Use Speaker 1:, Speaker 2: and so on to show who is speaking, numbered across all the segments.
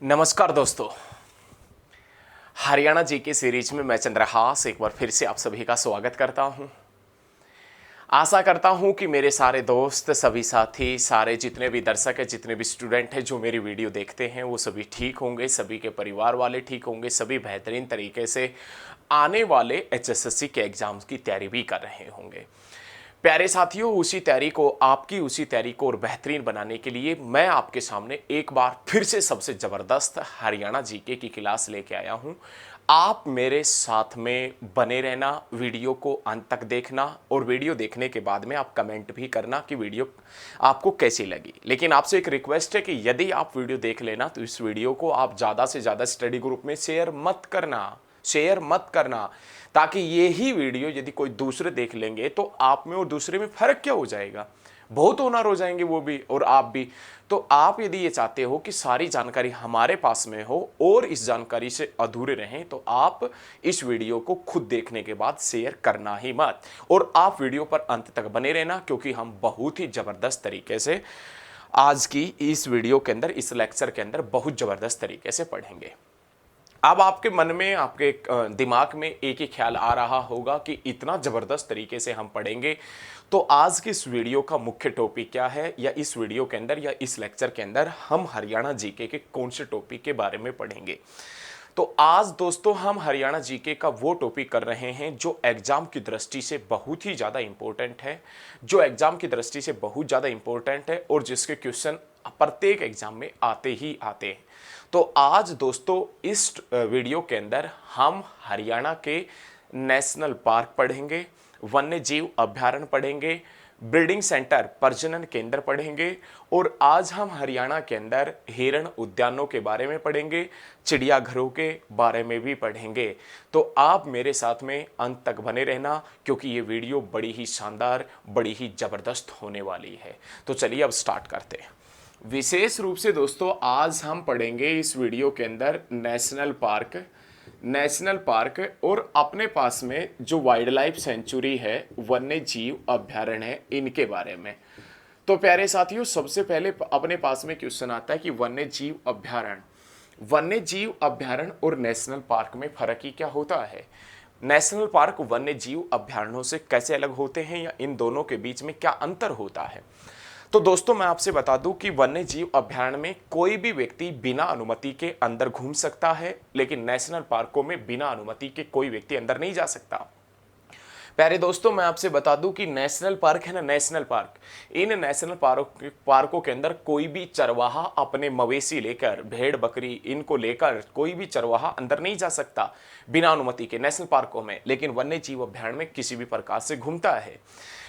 Speaker 1: नमस्कार दोस्तों। हरियाणा जी के सीरीज में मैं चंद्रहास एक बार फिर से आप सभी का स्वागत करता हूं। आशा करता हूं कि मेरे सारे दोस्त, सभी साथी, सारे जितने भी दर्शक हैं, जितने भी स्टूडेंट हैं जो मेरी वीडियो देखते हैं, वो सभी ठीक होंगे, सभी के परिवार वाले ठीक होंगे, सभी बेहतरीन तरीके से आने वाले एचएसएससी के एग्जाम्स की तैयारी भी कर रहे होंगे। प्यारे साथियों, उसी तैयारी को और बेहतरीन बनाने के लिए मैं आपके सामने एक बार फिर से सबसे ज़बरदस्त हरियाणा जीके की क्लास लेके आया हूं। आप मेरे साथ में बने रहना, वीडियो को अंत तक देखना और वीडियो देखने के बाद में आप कमेंट भी करना कि वीडियो आपको कैसी लगी। लेकिन आपसे एक रिक्वेस्ट है कि यदि आप वीडियो देख लेना तो इस वीडियो को आप ज़्यादा से ज़्यादा स्टडी ग्रुप में शेयर मत करना, ताकि ये ही वीडियो यदि कोई दूसरे देख लेंगे तो आप में और दूसरे में फर्क क्या हो जाएगा, बहुत ओनर हो जाएंगे वो भी और आप भी। तो आप यदि ये चाहते हो कि सारी जानकारी हमारे पास में हो और इस जानकारी से अधूरे रहें तो आप इस वीडियो को खुद देखने के बाद शेयर करना ही मत, और आप वीडियो पर अंत तक बने रहना, क्योंकि हम बहुत ही ज़बरदस्त तरीके से आज की इस वीडियो के अंदर, इस लेक्चर के अंदर बहुत ज़बरदस्त तरीके से पढ़ेंगे। अब आपके मन में, आपके दिमाग में एक ही ख्याल आ रहा होगा कि इतना ज़बरदस्त तरीके से हम पढ़ेंगे तो आज की इस वीडियो का मुख्य टॉपिक क्या है, या इस वीडियो के अंदर या इस लेक्चर के अंदर हम हरियाणा जीके के कौन से टॉपिक के बारे में पढ़ेंगे। तो आज दोस्तों हम हरियाणा जीके का वो टॉपिक कर रहे हैं जो एग्जाम की दृष्टि से बहुत ही ज़्यादा इंपॉर्टेंट है, और जिसके क्वेश्चन प्रत्येक एग्जाम में आते ही आते हैं। तो आज दोस्तों इस वीडियो के अंदर हम हरियाणा के नेशनल पार्क पढ़ेंगे, वन्य जीव अभयारण्य पढ़ेंगे, ब्रीडिंग सेंटर प्रजनन केंद्र पढ़ेंगे, और आज हम हरियाणा के अंदर हिरण उद्यानों के बारे में पढ़ेंगे, चिड़ियाघरों के बारे में भी पढ़ेंगे। तो आप मेरे साथ में अंत तक बने रहना, क्योंकि ये वीडियो बड़ी ही शानदार, बड़ी ही ज़बरदस्त होने वाली है। तो चलिए अब स्टार्ट करते हैं। विशेष रूप से दोस्तों आज हम पढ़ेंगे इस वीडियो के अंदर नेशनल पार्क और अपने पास में जो वाइल्ड लाइफ सेंचुरी है, वन्य जीव अभयारण्य है, इनके बारे में। तो प्यारे साथियों, सबसे पहले अपने पास में क्वेश्चन आता है कि वन्य जीव अभयारण्य और नेशनल पार्क में फर्क ही क्या होता है। नेशनल पार्क वन्य जीव अभयारण्यों से कैसे अलग होते हैं, या इन दोनों के बीच में क्या अंतर होता है। तो दोस्तों मैं आपसे बता दूं कि वन्य जीव अभयारण्य में कोई भी व्यक्ति बिना अनुमति के अंदर घूम सकता है, लेकिन नेशनल पार्कों में बिना अनुमति के कोई व्यक्ति अंदर नहीं जा सकता। प्यारे दोस्तों मैं आपसे बता दूं कि नेशनल पार्क है ना, इन नेशनल पार्कों के अंदर कोई भी चरवाहा अपने मवेशी लेकर, भेड़ बकरी इनको लेकर कोई भी चरवाहा अंदर नहीं जा सकता बिना अनुमति के नेशनल पार्कों में, लेकिन वन्य जीव अभयारण्य में किसी भी प्रकार से घूमता है।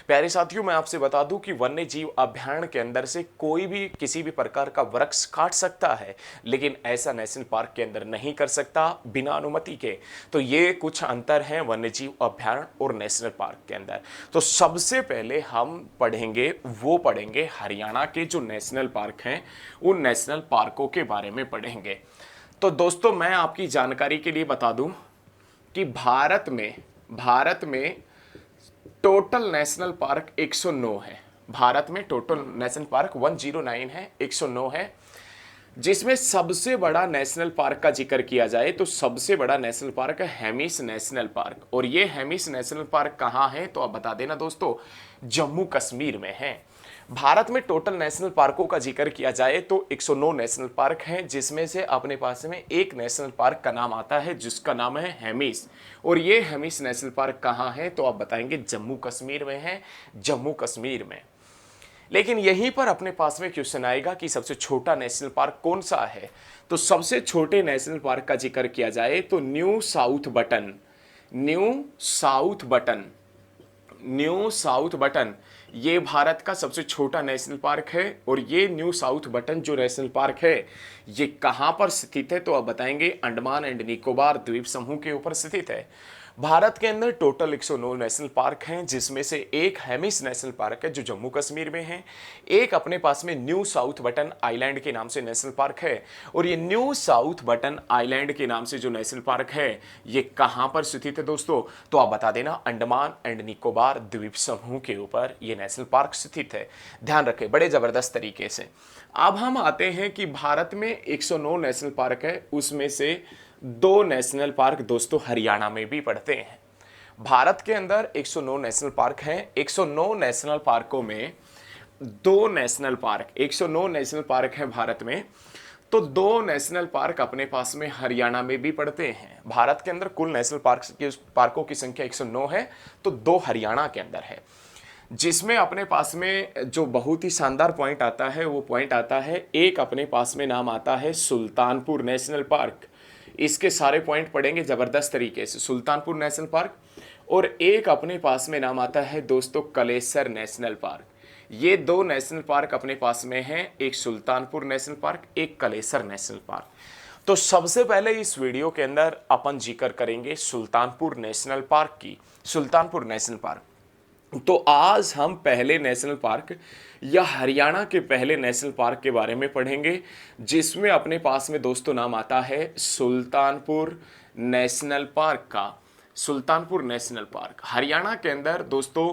Speaker 1: प्यारे साथियों मैं आपसे बता दूं कि वन्य जीव अभयारण्य के अंदर से कोई भी किसी भी प्रकार का वृक्ष काट सकता है, लेकिन ऐसा नेशनल पार्क के अंदर नहीं कर सकता बिना अनुमति के। तो ये कुछ अंतर हैं वन्य जीव अभयारण्य और नेशनल पार्क के अंदर। तो सबसे पहले हम पढ़ेंगे हरियाणा के जो नेशनल पार्क हैं, उन नेशनल पार्कों के बारे में पढ़ेंगे। तो दोस्तों मैं आपकी जानकारी के लिए बता दूं कि भारत में टोटल नेशनल पार्क 109 है। भारत में टोटल नेशनल पार्क 109 है, 109 है। जिसमें सबसे बड़ा नेशनल पार्क का जिक्र किया जाए तो सबसे बड़ा नेशनल पार्क है हेमिस नेशनल पार्क। और ये हेमिस नेशनल पार्क कहाँ है तो आप बता देना दोस्तों, जम्मू कश्मीर में है। भारत में टोटल नेशनल पार्कों का जिक्र किया जाए तो 109 नेशनल पार्क हैं, जिसमें से अपने पास में एक नेशनल पार्क का नाम आता है जिसका नाम है हेमिस। और ये हेमिस नेशनल पार्क कहाँ है तो आप बताएंगे जम्मू कश्मीर में है, जम्मू कश्मीर में। लेकिन यहीं पर अपने पास में क्वेश्चन आएगा कि सबसे छोटा नेशनल पार्क कौन सा है। तो सबसे छोटे नेशनल पार्क का जिक्र किया जाए तो न्यू साउथ बटन ये भारत का सबसे छोटा नेशनल पार्क है। और ये न्यू साउथ बटन जो नेशनल पार्क है ये कहां पर स्थित है तो आप बताएंगे अंडमान एंड निकोबार द्वीप समूह के ऊपर स्थित है। भारत के अंदर टोटल 109 नेशनल पार्क हैं, जिसमें से एक हेमिस नेशनल पार्क है जो जम्मू कश्मीर में है। एक अपने पास में न्यू साउथ बटन आइलैंड के नाम से नेशनल पार्क है, और ये न्यू साउथ बटन आइलैंड के नाम से जो नेशनल पार्क है ये कहां पर स्थित है दोस्तों? तो आप बता देना, अंडमान एंड निकोबार द्वीप समूह के ऊपर ये नेशनल पार्क स्थित है। ध्यान रखें बड़े जबरदस्त तरीके से। अब हम आते हैं कि भारत में 109 नेशनल पार्क है, उसमें से 2 नेशनल पार्क दोस्तों हरियाणा में भी पड़ते हैं। भारत के अंदर 109 नेशनल पार्क हैं। 109 नेशनल पार्कों में 2 नेशनल पार्क, 109 नेशनल पार्क हैं भारत में, तो 2 नेशनल पार्क अपने पास में हरियाणा में भी पड़ते हैं। भारत के अंदर कुल नेशनल पार्कों की संख्या 109 है, तो 2 हरियाणा के अंदर है। जिसमें अपने पास में जो बहुत ही शानदार पॉइंट आता है वो पॉइंट आता है, एक अपने पास में नाम आता है सुल्तानपुर नेशनल पार्क। इसके सारे पॉइंट पढ़ेंगे जबरदस्त तरीके से, सुल्तानपुर नेशनल पार्क। और एक अपने पास में नाम आता है दोस्तों कलेसर नेशनल पार्क। ये 2 नेशनल पार्क अपने पास में हैं, एक सुल्तानपुर नेशनल पार्क, एक कलेसर नेशनल पार्क। तो सबसे पहले इस वीडियो के अंदर अपन जिक्र करेंगे सुल्तानपुर नेशनल पार्क की। सुल्तानपुर नेशनल पार्क, तो आज हम पहले नेशनल पार्क या हरियाणा के पहले नेशनल पार्क के बारे में पढ़ेंगे, जिसमें अपने पास में दोस्तों नाम आता है सुल्तानपुर नेशनल पार्क का। सुल्तानपुर नेशनल पार्क हरियाणा के अंदर दोस्तों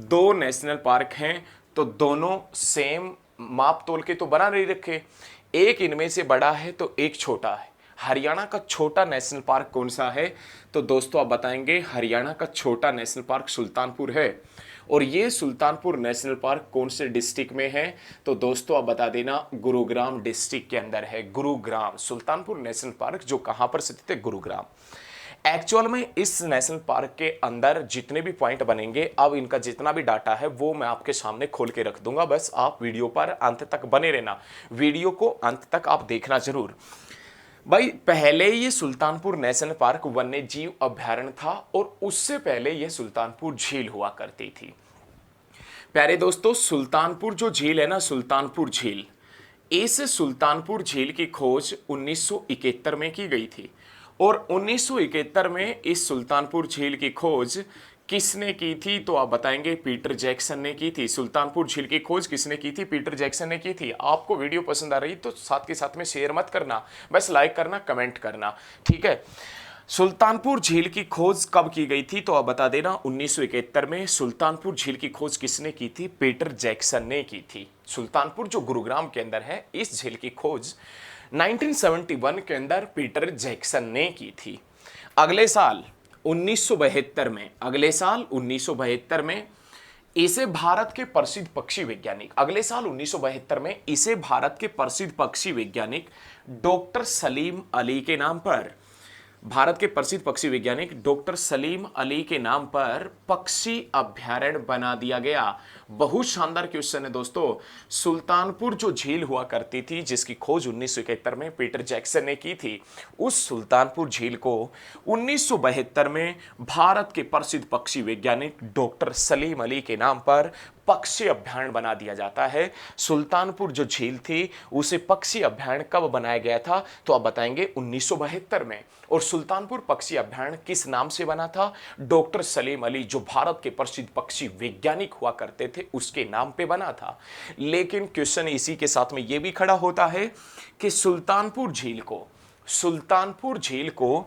Speaker 1: 2 नेशनल पार्क हैं, तो दोनों सेम माप तोल के तो बना नहीं रखे, एक इनमें से बड़ा है तो एक छोटा है। हरियाणा का छोटा नेशनल पार्क कौन सा है? तो दोस्तों आप बताएंगे, हरियाणा का छोटा नेशनल पार्क सुल्तानपुर है। और ये सुल्तानपुर नेशनल पार्क कौन से डिस्ट्रिक्ट में है? तो दोस्तों आप बता देना, गुरुग्राम डिस्ट्रिक्ट के अंदर है। गुरुग्राम सुल्तानपुर नेशनल पार्क जो कहां पर स्थित है? गुरुग्राम। एक्चुअल में इस नेशनल पार्क के अंदर जितने भी पॉइंट बनेंगे, अब इनका जितना भी डाटा है वो मैं आपके सामने खोल के रख दूंगा, बस आप वीडियो पर अंत तक बने रहना, वीडियो को अंत तक आप देखना जरूर। भाई पहले ये सुल्तानपुर नेशनल पार्क वन्य जीव अभ्यारण्य था, और उससे पहले ये सुल्तानपुर झील हुआ करती थी। प्यारे दोस्तों, सुल्तानपुर जो झील है ना, सुल्तानपुर झील, इस सुल्तानपुर झील की खोज 1971 में की गई थी। और 1971 में इस सुल्तानपुर झील की खोज किसने की थी? तो आप बताएंगे, पीटर जैक्सन ने की थी। सुल्तानपुर झील की खोज किसने की थी? पीटर जैक्सन ने की थी। आपको वीडियो पसंद आ रही तो साथ के साथ में शेयर मत करना, बस लाइक करना, कमेंट करना, ठीक है। सुल्तानपुर झील की खोज कब की गई थी? तो आप बता देना, 1971 में सुल्तानपुर झील की खोज किसने की थी? पीटर जैक्सन ने की थी। सुल्तानपुर जो गुरुग्राम के अंदर है, इस झील की खोज 1971 के अंदर पीटर जैक्सन ने की थी। अगले साल 1972 में, अगले साल 1972 में इसे भारत के प्रसिद्ध पक्षी वैज्ञानिक, अगले साल 1972 में इसे भारत के प्रसिद्ध पक्षी वैज्ञानिक डॉक्टर सलीम अली के नाम पर, भारत के प्रसिद्ध पक्षी वैज्ञानिक डॉक्टर सलीम अली के नाम पर पक्षी अभ्यारण्य बना दिया गया। बहुत शानदार क्वेश्चन है दोस्तों। सुल्तानपुर जो झील हुआ करती थी, जिसकी खोज 1971 में पीटर जैक्सन ने की थी, उस सुल्तानपुर झील को 1972 में भारत के प्रसिद्ध पक्षी वैज्ञानिक डॉक्टर सलीम अली के नाम पर पक्षी अभ्यारण्य बना दिया जाता है। सुल्तानपुर जो झील थी उसे पक्षी अभ्यारण्य कब बनाया गया था? तो आप बताएंगे 1972 में। और सुल्तानपुर पक्षी अभ्यारण्य किस नाम से बना था? डॉक्टर सलीम अली, जो भारत के प्रसिद्ध पक्षी वैज्ञानिक हुआ करते थे, उसके नाम पे बना था। लेकिन क्वेश्चन इसी के साथ में यह भी खड़ा होता है कि सुल्तानपुर झील को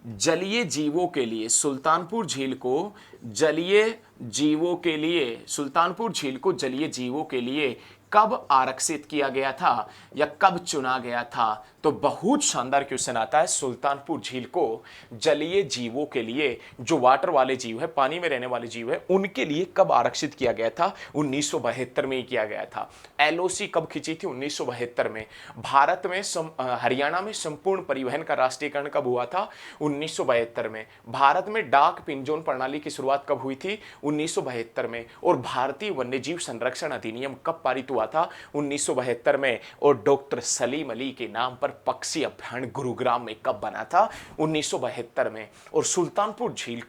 Speaker 1: जलीय जीवों के लिए, सुल्तानपुर झील को जलीय जीवों के लिए, सुल्तानपुर झील को जलीय जीवों के लिए कब आरक्षित किया गया था या कब चुना गया था? तो बहुत शानदार क्वेश्चन आता है। सुल्तानपुर झील को जलीय जीवों के लिए, जो वाटर वाले जीव है, पानी में रहने वाले जीव है, उनके लिए कब आरक्षित किया गया था? 1972 में ही किया गया था। एलओसी कब खींची थी? 1972 में। भारत में हरियाणा में संपूर्ण परिवहन का राष्ट्रीयकरण कब हुआ था? 1972 में। भारत में डाक पिंजौन प्रणाली की शुरुआत कब हुई थी? 1972 में। और भारतीय वन्यजीव संरक्षण अधिनियम कब पारित हुआ था? 1972 में। और डॉक्टर सलीम अली के नाम पर पक्षी अभ्यारण्य गुरुग्राम में कब बना था? 1972 में। और सुल्तानपुर झील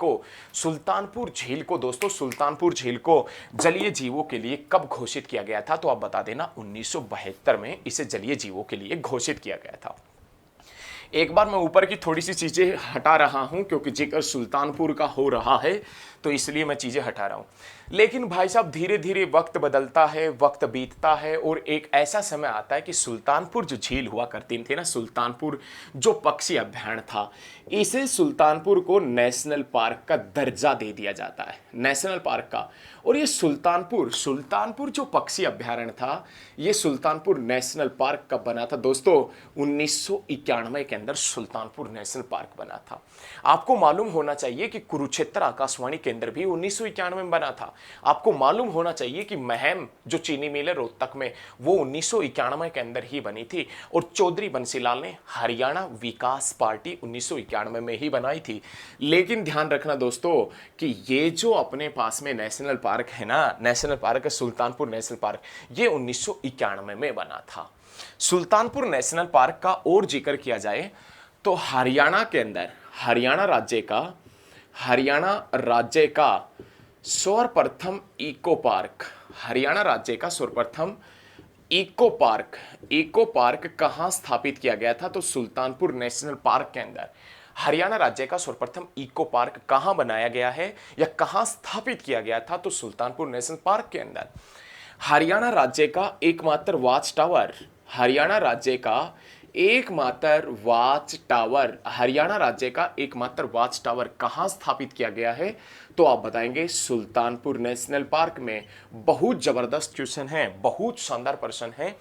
Speaker 1: को दोस्तों, सुल्तानपुर झील को जलीय जीवों के लिए कब घोषित किया गया था? तो आप बता देना, 1972 में इसे जलीय जीवों के लिए घोषित किया गया था। एक बार मैं ऊपर की थोड़ी सी चीज़ें हटा रहा हूं क्योंकि जिक्र सुल्तानपुर का हो रहा है, तो इसलिए मैं चीज़ें हटा रहा हूं। लेकिन भाई साहब धीरे धीरे वक्त बदलता है, वक्त बीतता है और एक ऐसा समय आता है कि सुल्तानपुर जो झील हुआ करती थी ना, सुल्तानपुर जो पक्षी अभयारण्य था, इसे सुल्तानपुर को नेशनल पार्क का दर्जा दे दिया जाता है, नेशनल पार्क का। और ये सुल्तानपुर सुल्तानपुर जो पक्षी अभयारण्य था, ये सुल्तानपुर नेशनल पार्क कब बना था दोस्तों? 1991 के अंदर सुल्तानपुर नेशनल पार्क बना था। आपको मालूम होना चाहिए कि कुरुक्षेत्र आकाशवाणी केंद्र भी 1991 में बना था। आपको मालूम होना चाहिए कि महम जो चीनी मिल है रोहतक में, वो 1991 के अंदर ही बनी थी। और चौधरी बंसीलाल ने हरियाणा विकास पार्टी 1991 में ही बनाई थी। लेकिन ध्यान रखना दोस्तों कि ये जो अपने पास में नेशनल पार्क है ना, नेशनल पार्क है सुल्तानपुर नेशनल पार्क, ये 1991 में बना था। सुल्तानपुर नेशनल पार्क का और जिक्र किया जाए तो हरियाणा के अंदर, हरियाणा राज्य का सर्वप्रथम इको पार्क, हरियाणा राज्य का सर्वप्रथम इको पार्क कहां स्थापित किया गया था? तो सुल्तानपुर नेशनल पार्क के अंदर हरियाणा राज्य का सर्वप्रथम इको पार्क कहां बनाया गया है या कहां स्थापित किया गया था? तो सुल्तानपुर नेशनल पार्क के अंदर। हरियाणा राज्य का एकमात्र वॉच टावर, हरियाणा राज्य का एकमात्र वॉच टावर कहां स्थापित किया गया है? तो आप बताएंगे सुल्तानपुर नेशनल पार्क में। बहुत जबरदस्त क्वेश्चन है, बहुत शानदार प्रश्न है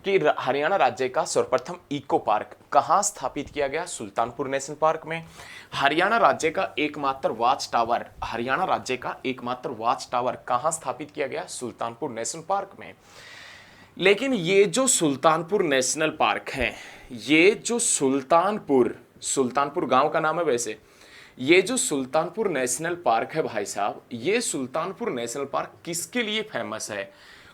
Speaker 1: कि हरियाणा राज्य का सर्वप्रथम इको पार्क कहां स्थापित किया गया? सुल्तानपुर नेशनल पार्क में। हरियाणा राज्य का एकमात्र वॉच टावर कहां स्थापित किया गया? सुल्तानपुर नेशनल पार्क में। लेकिन ये जो सुल्तानपुर नेशनल पार्क है, ये जो सुल्तानपुर गांव का नाम है वैसे, ये जो सुल्तानपुर नेशनल पार्क है भाई साहब, ये सुल्तानपुर नेशनल पार्क किसके लिए फेमस है?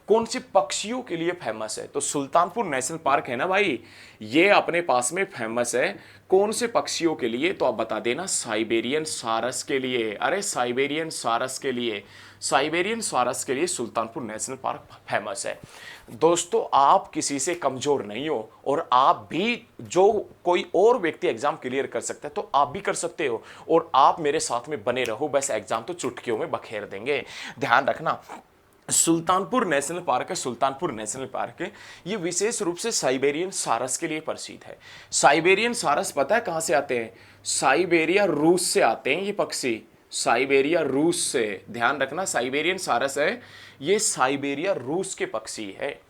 Speaker 1: कौन से पक्षियों के लिए फेमस है? तो सुल्तानपुर नेशनल पार्क है ना भाई, ये अपने पास में फेमस है कौन से पक्षियों के लिए? तो आप बता देना साइबेरियन सारस के लिए। अरे साइबेरियन सारस के लिए सुल्तानपुर नेशनल पार्क फेमस है। दोस्तों आप किसी से कमजोर नहीं हो, और आप भी, जो कोई और व्यक्ति एग्जाम क्लियर कर सकता है तो आप भी कर सकते हो, और आप मेरे साथ में बने रहो, बस एग्जाम तो चुटकियों में बखेर देंगे। ध्यान रखना, सुल्तानपुर नेशनल पार्क है, ये विशेष रूप से साइबेरियन सारस के लिए प्रसिद्ध है। साइबेरियन सारस पता है कहां से आते हैं? साइबेरिया रूस से आते हैं ये पक्षी, साइबेरिया रूस से। ध्यान रखना, साइबेरियन सारस है, ये साइबेरिया रूस के पक्षी है।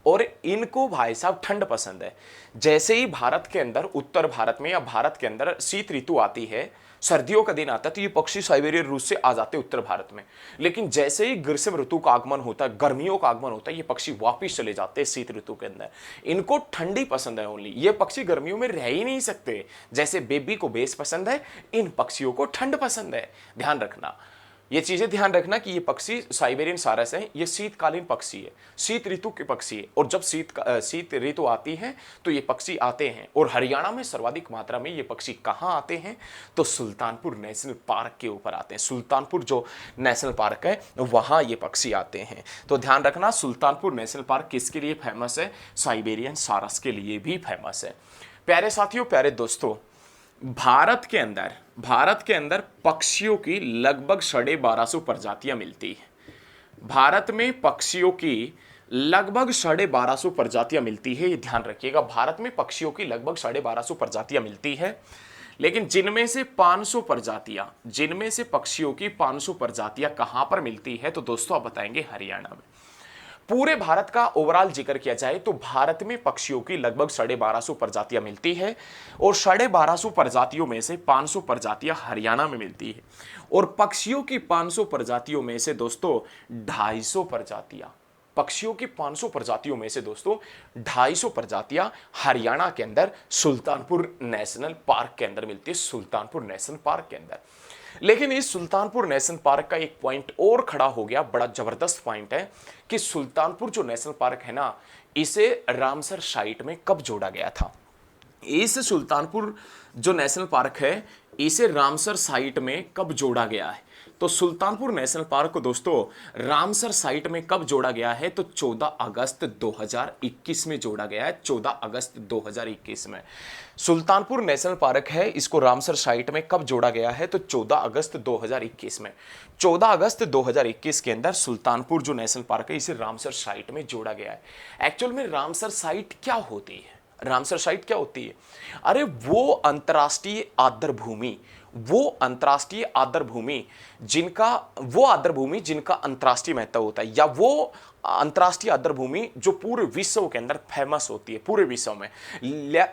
Speaker 1: और इनको भाई साहब ठंड पसंद है। जैसे ही भारत के अंदर, उत्तर भारत में या भारत के अंदर शीत ऋतु आती है, सर्दियों का दिन आता है, तो ये पक्षी साइबेरियन रूस से आ जाते हैं उत्तर भारत में। लेकिन जैसे ही ग्रीष्म ऋतु का आगमन होता है, गर्मियों का आगमन होता है, ये पक्षी वापिस चले जाते हैं शीत ऋतु के अंदर। इनको ठंडी पसंद है ओनली, ये पक्षी गर्मियों में रह ही नहीं सकते। जैसे बेबी को बेस पसंद है, इन पक्षियों को ठंड पसंद है। ध्यान रखना, ये चीजें ध्यान रखना कि ये पक्षी साइबेरियन सारस है, ये शीतकालीन पक्षी है, शीत ऋतु के पक्षी है। और जब शीत ऋतु आती है तो ये पक्षी आते हैं। और हरियाणा में सर्वाधिक मात्रा में ये पक्षी कहाँ आते हैं? तो सुल्तानपुर नेशनल पार्क के ऊपर आते हैं। सुल्तानपुर जो नेशनल पार्क है वहां ये पक्षी आते हैं। तो ध्यान रखना, सुल्तानपुर नेशनल पार्क किसके लिए फेमस है? साइबेरियन सारस के लिए भी फेमस है। प्यारे साथियों, प्यारे दोस्तों, भारत के अंदर पक्षियों की लगभग 1250 प्रजातियां मिलती है। भारत में पक्षियों की लगभग 1250 प्रजातियां मिलती है। ये ध्यान रखिएगा, भारत में पक्षियों की लगभग 1250 प्रजातियां मिलती है। लेकिन जिनमें से पक्षियों की 500 प्रजातियां कहां पर मिलती है? तो दोस्तों आप बताएंगे हरियाणा में। पूरे भारत का ओवरऑल जिक्र किया जाए तो भारत में पक्षियों की लगभग 1250 प्रजातियां मिलती है, और 1250 प्रजातियों में से 500 प्रजातियां हरियाणा में मिलती है। और पक्षियों की 500 प्रजातियों में से दोस्तों 250 प्रजातियां हरियाणा के अंदर सुल्तानपुर नेशनल पार्क के अंदर मिलती है, सुल्तानपुर नेशनल पार्क के अंदर। लेकिन इस सुल्तानपुर नेशनल पार्क का एक पॉइंट और खड़ा हो गया, बड़ा जबरदस्त पॉइंट है कि सुल्तानपुर जो नेशनल पार्क है ना, इसे रामसर साइट में कब जोड़ा गया था? इस सुल्तानपुर जो नेशनल पार्क है, इसे रामसर साइट में कब जोड़ा गया है? तो सुल्तानपुर नेशनल पार्क को दोस्तों रामसर साइट में कब जोड़ा गया है? तो 14 अगस्त 2021 में जोड़ा गया है। 14 अगस्त 2021 में सुल्तानपुर नेशनल पार्क है, इसको रामसर साइट में कब जोड़ा गया है? तो 14 अगस्त 2021 में। 14 अगस्त 2021 के अंदर सुल्तानपुर जो नेशनल पार्क है इसे रामसर साइट में जोड़ा गया है। एक्चुअल में रामसर साइट क्या होती है? रामसर साइट क्या होती है? अरे वो अंतर्राष्ट्रीय आर्द्र भूमि, वो अंतर्राष्ट्रीय आर्द्र भूमि जिनका अंतर्राष्ट्रीय महत्व होता है, या वो अंतर्राष्ट्रीय आर्द्र भूमि जो पूरे विश्व के अंदर फेमस होती है, पूरे विश्व में।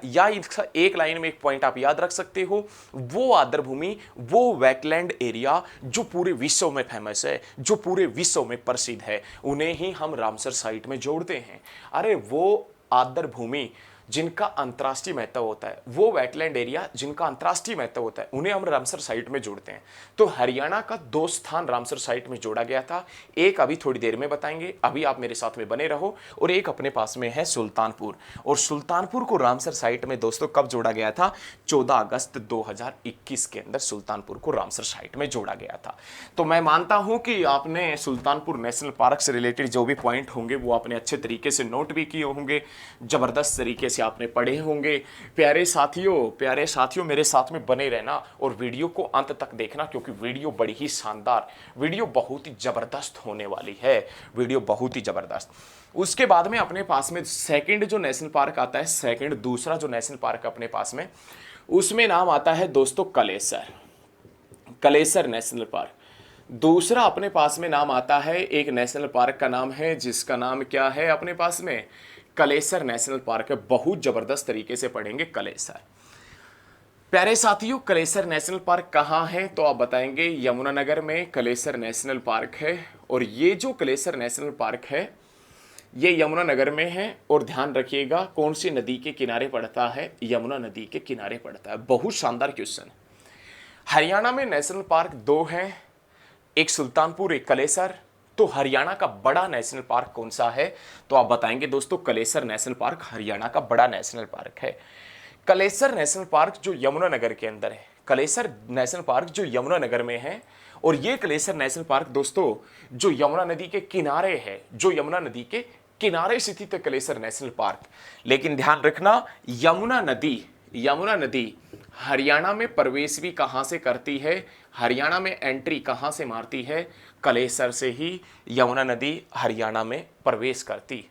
Speaker 1: या इसका एक लाइन में एक पॉइंट आप याद रख सकते हो, वो आर्द्र भूमि, वो वेटलैंड एरिया जो पूरे विश्व में फेमस है, जो पूरे विश्व में प्रसिद्ध है, उन्हें ही हम रामसर साइट में जोड़ते हैं। अरे वो आर्द्र भूमि जिनका अंतर्राष्ट्रीय महत्व होता है, वो वेटलैंड एरिया जिनका अंतर्राष्ट्रीय महत्व होता है, उन्हें हम रामसर साइट में जोड़ते हैं। तो हरियाणा का 2 स्थान रामसर साइट में जोड़ा गया था। एक अभी थोड़ी देर में बताएंगे, अभी आप मेरे साथ में बने रहो। और एक अपने पास में है सुल्तानपुर, और सुल्तानपुर को रामसर साइट में दोस्तों कब जोड़ा गया था? 14 अगस्त 2021 के अंदर सुल्तानपुर को रामसर साइट में जोड़ा गया था। तो मैं मानता हूं कि आपने सुल्तानपुर नेशनल पार्क से रिलेटेड जो भी पॉइंट होंगे वो आपने अच्छे तरीके से नोट भी किए होंगे, जबरदस्त तरीके से आपने पढ़े होंगे। प्यारे साथियों मेरे साथ में बने रहना और वीडियो को अंत तक देखना, क्योंकि वीडियो बड़ी ही शानदार, वीडियो बहुत ही जबरदस्त होने वाली है, वीडियो बहुत ही जबरदस्त। उसके बाद में अपने पास में सेकंड जो नेशनल पार्क आता है, दूसरा जो नेशनल पार्क अपने पास में, उसमें नाम आता है दोस्तों कलेसर नेशनल पार्क। दूसरा अपने पास में नाम आता है एक नेशनल पार्क का नाम है, जिसका नाम क्या है अपने पास में? कलेसर नेशनल पार्क है। बहुत जबरदस्त तरीके से पढ़ेंगे कलेसर। प्यारे साथियों, कलेसर नेशनल पार्क कहाँ है? तो आप बताएंगे यमुनानगर में कलेसर नेशनल पार्क है। और ये जो कलेसर नेशनल पार्क है ये यमुनानगर में है। और ध्यान रखिएगा कौन सी नदी के किनारे पड़ता है? यमुना नदी के किनारे पड़ता है। बहुत शानदार क्वेश्चन। हरियाणा में नेशनल पार्क 2 हैं, एक सुल्तानपुर, एक कलेसर। तो हरियाणा का बड़ा नेशनल पार्क कौन सा है? तो आप बताएंगे दोस्तों कलेसर नेशनल पार्क हरियाणा का बड़ा नेशनल पार्क है। कलेसर नेशनल पार्क जो यमुनानगर के अंदर है, कलेसर नेशनल पार्क जो यमुनानगर में है। और ये कलेसर नेशनल पार्क दोस्तों जो यमुना नदी के किनारे है, जो यमुना नदी के किनारे स्थित है कलेसर नेशनल पार्क। लेकिन ध्यान रखना, यमुना नदी हरियाणा में प्रवेश भी कहां से करती है? हरियाणा में एंट्री कहां से मारती है? कलेसर से ही यमुना नदी हरियाणा में प्रवेश करती।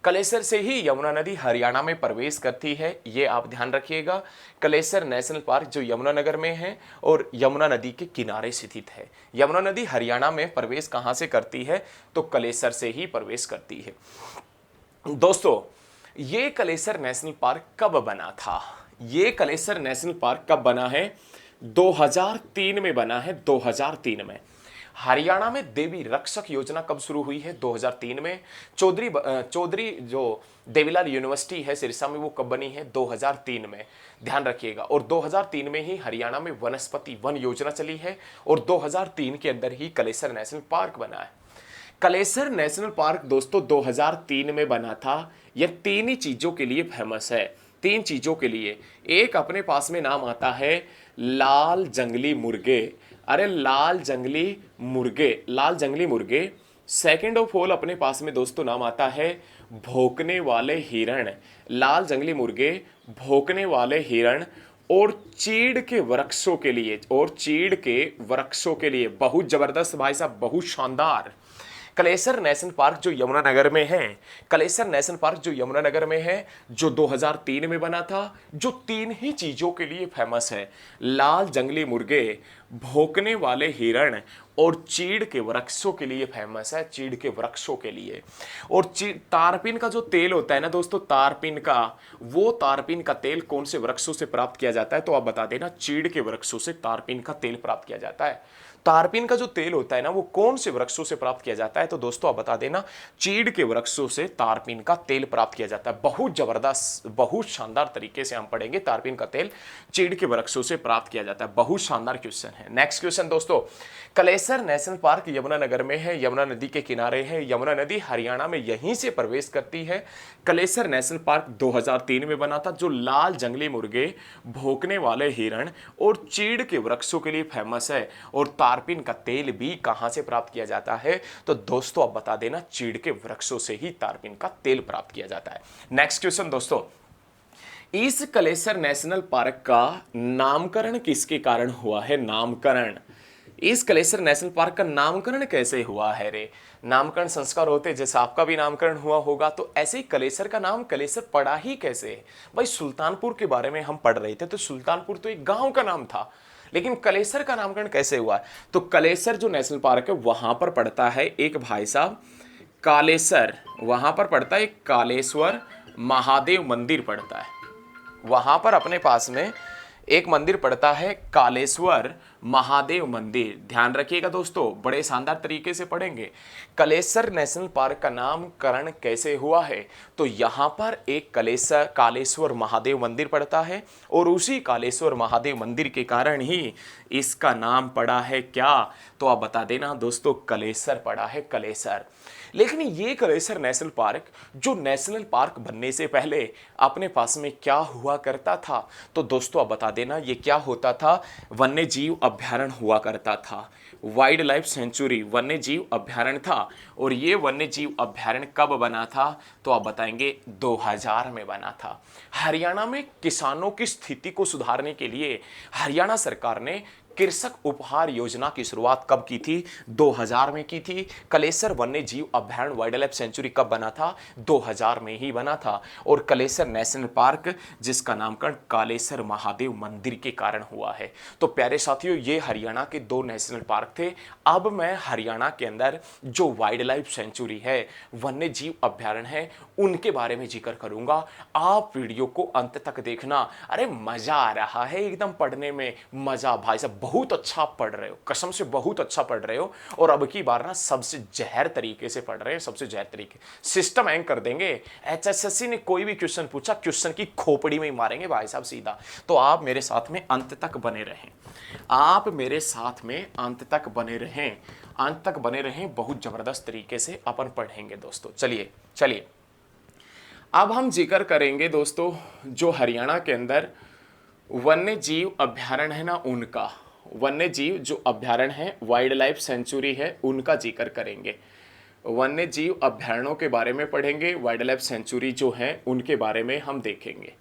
Speaker 1: कलेसर से ही यमुना नदी हरियाणा में प्रवेश करती है, ये आप ध्यान रखिएगा। कलेसर नेशनल पार्क जो यमुनानगर में है और यमुना नदी के किनारे स्थित है। यमुना नदी हरियाणा में प्रवेश कहां से करती है? तो कलेसर से ही प्रवेश करती है। दोस्तों ये कलेसर नेशनल पार्क कब बना था? ये कलेसर नेशनल पार्क कब बना है? 2003 में बना है। 2003 में। हरियाणा में देवी रक्षक योजना कब शुरू हुई है? 2003 में। चौधरी जो देवीलाल यूनिवर्सिटी है सिरसा में, वो कब बनी है? 2003 में। ध्यान रखिएगा। और 2003 में ही हरियाणा में वनस्पति वन योजना चली है और 2003 के अंदर ही कलेसर नेशनल पार्क बना है। कलेसर नेशनल पार्क दोस्तों 2003 में बना था। यह 3 ही चीजों के लिए फेमस है, 3 चीजों के लिए। एक अपने पास में नाम आता है लाल जंगली मुर्गे। अरे लाल जंगली मुर्गे। सेकेंड ऑफ ऑल अपने पास में दोस्तों नाम आता है भौंकने वाले हिरण। लाल जंगली मुर्गे, भौंकने वाले हिरण और चीड़ के वृक्षों के लिए बहुत जबरदस्त भाई साहब, बहुत शानदार। कलेसर नेशनल पार्क जो यमुनानगर में है, कलेसर नेशनल पार्क जो यमुनानगर में है, जो 2003 में बना था, जो 3 ही चीजों के लिए फेमस है, लाल जंगली मुर्गे, भौंकने वाले हिरण और चीड़ के वृक्षों के लिए फेमस है, चीड़ के वृक्षों के लिए। और तारपीन का जो तेल होता है ना दोस्तों, तारपीन का तेल कौन से वृक्षों से प्राप्त किया जाता है? तो आप बता देना, चीड़ के वृक्षों से तारपीन का तेल प्राप्त किया जाता है। तारपीन का जो तेल होता है ना, वो कौन से वृक्षों से प्राप्त किया जाता है? तो दोस्तों आप बता देना, चीड़ के वृक्षों से तारपीन का तेल प्राप्त किया जाता है। बहुत जबरदस्त, बहुत शानदार तरीके से हम पढ़ेंगे। तारपीन का तेल चीड़ के वृक्षों से प्राप्त किया जाता है। बहुत शानदार क्वेश्चन है। नेक्स्ट क्वेश्चन दोस्तों, कलेसर नेशनल पार्क यमुनानगर में है, यमुना नदी के किनारे है, यमुना नदी हरियाणा में यहीं से प्रवेश करती है। कलेसर नेशनल पार्क 2003 में बना था, जो लाल जंगली मुर्गे, भौंकने वाले हिरण और चीड़ के वृक्षों के लिए फेमस है। और तारपीन का तेल भी कहां से प्राप्त किया जाता है? तो दोस्तों आप बता देना, चीड़ के वृक्षों से ही तारपीन का तेल प्राप्त किया जाता है। नेक्स्ट क्वेश्चन दोस्तों, इस कलेसर नेशनल पार्क का नामकरण किसके कारण हुआ है? नामकरण, इस कलेसर नेशनल पार्क का नामकरण कैसे हुआ है रे? नामकरण संस्कार होते जैसे आपका भी नामकरण हुआ होगा, तो ऐसे ही कलेसर का नाम कलेसर पड़ा ही कैसे है? भाई सुल्तानपुर के बारे में हम पढ़ रहे थे, तो सुल्तानपुर तो एक गांव का नाम था, लेकिन कलेसर का नामकरण कैसे हुआ? तो कलेसर जो नेशनल पार्क है वहां पर पड़ता है एक भाई साहब कालेसर, वहां पर पड़ता है एक कालेश्वर महादेव मंदिर पड़ता है, वहां पर अपने पास में एक मंदिर पड़ता है कालेश्वर महादेव मंदिर। ध्यान रखिएगा दोस्तों, बड़े शानदार तरीके से पढ़ेंगे। कलेसर नेशनल पार्क का नामकरण कैसे हुआ है? तो यहां पर एक कालेश्वर महादेव मंदिर पड़ता है और उसी कालेश्वर महादेव मंदिर के कारण ही इसका नाम पड़ा है क्या? तो आप बता देना दोस्तों, कलेसर पड़ा है, कलेसर। लेकिन ये कलेसर नेशनल पार्क जो नेशनल पार्क बनने से पहले अपने पास में क्या हुआ करता था? तो दोस्तों आप बता देना, ये क्या होता था? वन्य जीव अभ्यारण्य हुआ करता था, वाइल्ड लाइफ सेंचुरी वन्य जीव अभ्यारण्य था। और ये वन्य जीव अभ्यारण्य कब बना था? तो आप बताएंगे 2000 में बना था। हरियाणा में किसानों की स्थिति को सुधारने के लिए हरियाणा सरकार ने कृषक उपहार योजना की शुरुआत कब की थी? 2000 में की थी। कलेसर वन्य जीव अभ्यारण्य वाइल्ड लाइफ सेंचुरी कब बना था? 2000 में ही बना था। और कलेसर नेशनल पार्क जिसका नामकरण कालेसर महादेव मंदिर के कारण हुआ है। तो प्यारे साथियों, ये हरियाणा के 2 नेशनल पार्क थे। अब मैं हरियाणा के अंदर जो वाइल्ड लाइफ सेंचुरी है, वन्य जीव अभ्यारण्य है, उनके बारे में जिक्र करूंगा। आप वीडियो को अंत तक देखना। अरे मजा आ रहा है एकदम पढ़ने में, मजा भाई साहब, बहुत अच्छा पढ़ रहे हो, कसम से बहुत अच्छा पढ़ रहे हो। और अब की बार ना सबसे जहर तरीके से पढ़ रहे हैं, सबसे जहर तरीके सिस्टम हैंग कर देंगे। एचएसएससी ने कोई भी क्वेश्चन पूछा, क्वेश्चन की खोपड़ी में ही मारेंगे भाई साहब सीधा। तो आप मेरे साथ में अंत तक बने रहें, आप मेरे साथ में अंत तक बने रहें, अंत तक बने रहें। बहुत जबरदस्त तरीके से अपन पढ़ेंगे दोस्तों। चलिए चलिए, अब हम जिक्र करेंगे दोस्तों जो हरियाणा के अंदर वन्य जीव अभ्यारण्य है ना, उनका वन्य जीव जो अभ्यारण्य है, वाइल्ड लाइफ सेंचुरी है, उनका जिक्र करेंगे। वन्य जीव अभ्यारण्यों के बारे में पढ़ेंगे, वाइल्ड लाइफ सेंचुरी जो है उनके बारे में हम देखेंगे।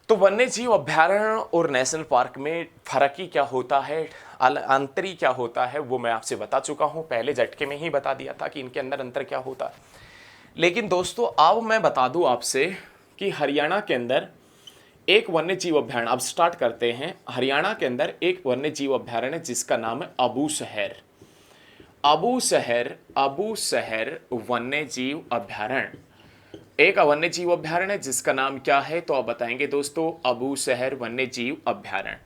Speaker 1: तो वन्य जीव अभ्यारण्य और नेशनल पार्क में फर्क ही क्या होता है, अंतर ही क्या होता है, वो मैं आपसे बता चुका हूं, पहले झटके में ही बता दिया था कि इनके अंदर अंतर क्या होता है। लेकिन दोस्तों अब मैं बता दूं आपसे कि हरियाणा के अंदर एक वन्य जीव अभ्यारण्य, अब स्टार्ट करते हैं। हरियाणा के अंदर एक वन्य जीव अभ्यारण्य जिसका नाम है अबू शहर, अबू शहर, अबू शहर वन्य जीव अभ्यारण्य। एक वन्य जीव अभ्यारण्य जिसका नाम क्या है? तो आप बताएंगे दोस्तों, अबू शहर वन्य जीव अभ्यारण्य।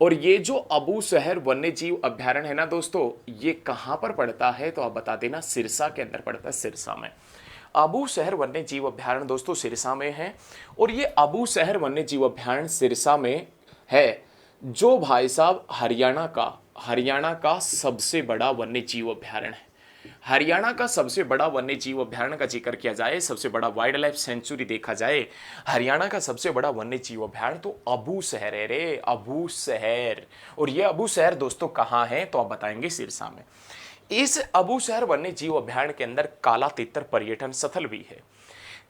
Speaker 1: और ये जो अबू शहर वन्य जीव अभ्यारण्य है ना दोस्तों, ये कहां पर पड़ता है? तो आप बता देना, सिरसा के अंदर पड़ता है, सिरसा में। अबू शहर वन्य जीव अभ्यारण्य दोस्तों सिरसा में है। और ये अबू शहर वन्य जीव अभ्यारण्य सिरसा में है, जो भाई साहब हरियाणा का सबसे बड़ा वन्य जीव अभ्यारण्य है। हरियाणा का सबसे बड़ा वन्य जीव अभ्यारण्य का जिक्र किया जाए, सबसे बड़ा वाइल्ड लाइफ सेंचुरी देखा जाए, हरियाणा का सबसे बड़ा वन्य जीव अभ्यारण्य तो अबू शहर है रे, अबू शहर। और ये अबू शहर दोस्तों कहाँ है? तो आप बताएंगे सिरसा में। इस अबू शहर वन्य जीव अभ्यारण्य के अंदर काला तितर पर्यटन स्थल भी है।